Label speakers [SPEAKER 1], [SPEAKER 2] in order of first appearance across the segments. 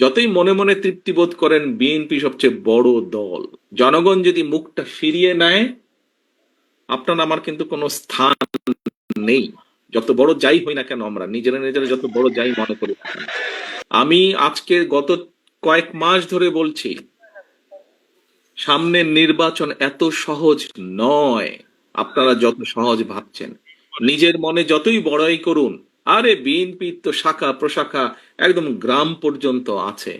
[SPEAKER 1] যতই মনে মনে তৃপ্তি বোধ করেন বিএনপি সবচেয়ে বড় দল, জনগণ যদি মুখটা ফিরিয়ে নেয় আপনার আমার কিন্তু কোনো স্থান নেই। যত বড় যাই হই না কেন, আমরা নিজেরা নিজেরা যত বড় যাই মনে করি না কেন। আমি আজকে গত কয়েক মাস ধরে বলছি, সামনের নির্বাচন এত সহজ নয় আপনারা যত সহজ ভাবছেন। নিজের মনে যতই বড়াই করুন, আরে বিএনপি তো শাখা প্রশাখা একদম গ্রাম পর্যন্ত আছে,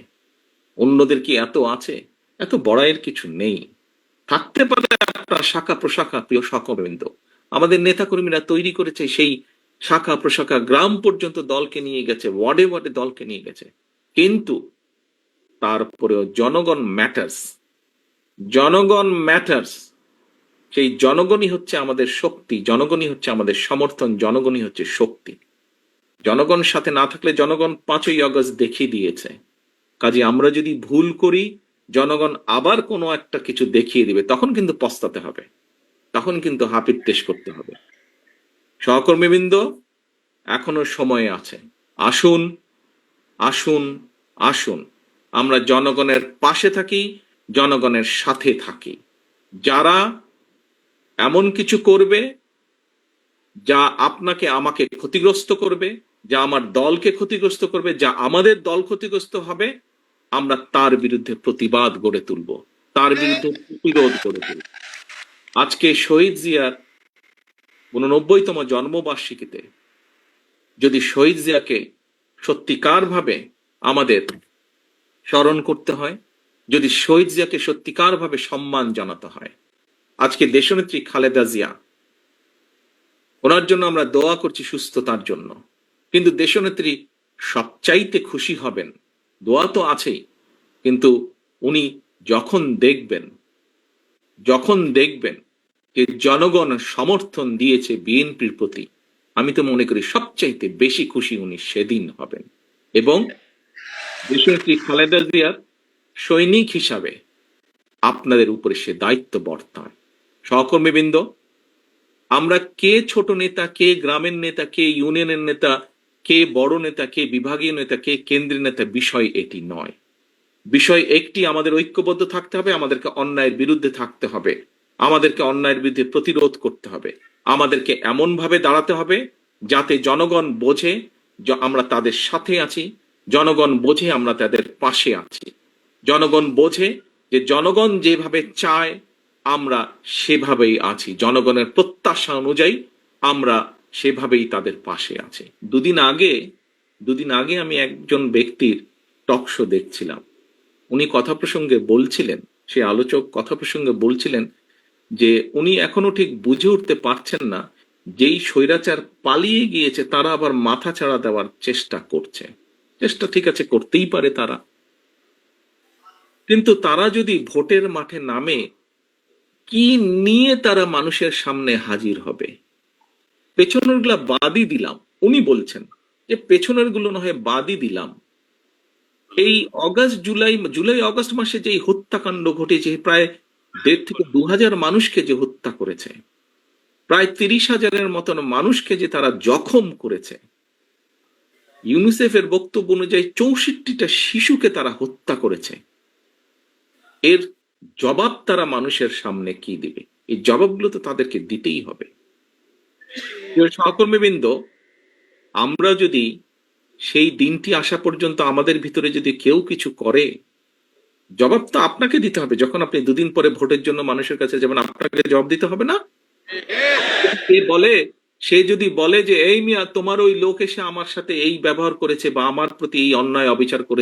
[SPEAKER 1] অন্যদের কি এত আছে? এত বড়াইয়ের কিছু নেই। থাকতে পারে আপনার শাখা প্রশাখা, প্রিয় সহকর্মীবৃন্দ, আমাদের নেতাকর্মীরা তৈরি করেছে সেই শাখা প্রশাখা, গ্রাম পর্যন্ত দলকে নিয়ে গেছে, ওয়ার্ডে ওয়ার্ডে দলকে নিয়ে গেছে। কিন্তু তারপরেও জনগণ ম্যাটার্স, জনগণ ম্যাটার্স। সেই জনগণই হচ্ছে আমাদের শক্তি, জনগণই হচ্ছে আমাদের সমর্থন, জনগণই হচ্ছে শক্তি। জনগণ সাথে না থাকলে জনগণ 5ই আগস্ট দেখিয়ে দিয়েছে। কাজে আমরা যদি ভুল করি, জনগণ আবার কোনো একটা কিছু দেখিয়ে দিবে, তখন কিন্তু পস্তাতে হবে, তখন কিন্তু হাপিত্তেশ করতে হবে। সহকর্মীবৃন্দ, এখনো সময় আছে। আসুন, আসুন, আসুন, আমরা জনগণের পাশে থাকি, জনগণের সাথে থাকি। যারা এমন কিছু করবে যা আপনাকে আমাকে ক্ষতিগ্রস্ত করবে, যা আমার দলকে ক্ষতিগ্রস্ত করবে, যা আমাদের দল ক্ষতিগ্রস্ত হবে, আমরা তার বিরুদ্ধে প্রতিবাদ গড়ে তুলব, তার বিরুদ্ধে প্রতিরোধ গড়ে তুলব। আজকে শহীদ জিয়ার 89তম জন্মবার্ষিকীতে যদি শহীদ জিয়াকে সত্যিকার ভাবে আমাদের স্মরণ করতে হয়, যদি শহীদ জিয়াকে সত্যিকার ভাবে সম্মান জানাতে হয়, আজকে দেশনেত্রী খালেদা জিয়া, ওনার জন্য আমরা দোয়া করছি সুস্থতার জন্য। কিন্তু দেশনেত্রী সবচাইতে খুশি হবেন, দোয়া তো আছেই, কিন্তু উনি যখন দেখবেন যে জনগণ সমর্থন দিয়েছে বিএনপির প্রতি, আমি তো মনে করি সবচাইতে বেশি খুশি উনি সেদিন হবেন। এবং দেশনেত্রী খালেদা জিয়ার সৈনিক হিসাবে আপনাদের উপরে সে দায়িত্ব বর্তায়। সহকর্মীবৃন্দ, আমরা কে ছোট নেতা, কে গ্রামের নেতা, কে ইউনিয়নের নেতা, কে বড় নেতা, কে বিভাগীয় নেতা, কে কেন্দ্রীয় নেতা, বিষয় এটি নয়। বিষয় একটি, আমাদের ঐক্যবদ্ধ থাকতে হবে, আমাদেরকে অন্যায়ের বিরুদ্ধে থাকতে হবে, আমাদেরকে অন্যায়ের বিরুদ্ধে প্রতিরোধ করতে হবে, আমাদেরকে এমন ভাবে দাঁড়াতে হবে যাতে জনগণ বোঝে যে আমরা তাদের সাথে আছি, জনগণ বোঝে আমরা তাদের পাশে আছি, জনগণ বোঝে যে জনগণ যেভাবে চায় আমরা সেভাবেই আছি, জনগণের প্রত্যাশা অনুযায়ী আমরা সেভাবেই তাদের পাশে আছি। দুদিন আগে আমি একজন ব্যক্তির টক শো দেখছিলাম। উনি কথা প্রসঙ্গে বলছিলেন, সে আলোচক কথা প্রসঙ্গে বলছিলেন যে উনি এখনো ঠিক বুঝে উঠতে পারছেন না, যেই স্বৈরাচার পালিয়ে গিয়েছে তারা আবার মাথা ছাড়া দেওয়ার চেষ্টা করছে। চেষ্টা ঠিক আছে, করতেই পারে তারা, কিন্তু তারা যদি ভোটের মাঠে নামে, কি নিয়ে তারা মানুষের সামনে হাজির হবে? পেছনের গুলা বাদই দিলাম, উনি বলছেন যে পেছনের গুলো না হয় বাদই দিলাম, এই জুলাই অগস্ট মাসে যে হত্যাকাণ্ড ঘটেছে, প্রায় 1.5 থেকে 2,000 মানুষকে যে হত্যা করেছে, প্রায় 30,000-এর মতন মানুষকে যে তারা জখম করেছে, ইউনিসেফের বক্তব্য অনুযায়ী 64টা শিশুকে তারা হত্যা করেছে, এর জবাব তারা মানুষের সামনে কি দিবে? এই জবাবগুলো তো তাদেরকে দিতেই হবে। সহকর্মীবৃন্দ, আমরা যদি সেই দিনটি আসা পর্যন্ত আমাদের ভিতরে যদি কেউ কিছু করে, জবাব তো আপনাকে দিতে হবে। যখন আপনি 2 দিন পরে ভোটের জন্য মানুষের কাছে যাবেন, আপনাকে জবাব দিতে হবে না? সে যদি বলে যে এই মিয়া তোমার ওই লোক এসে আমার সাথে এই ব্যবহার করেছে বা আমার প্রতি এই অন্যায় অবিচার করেছে,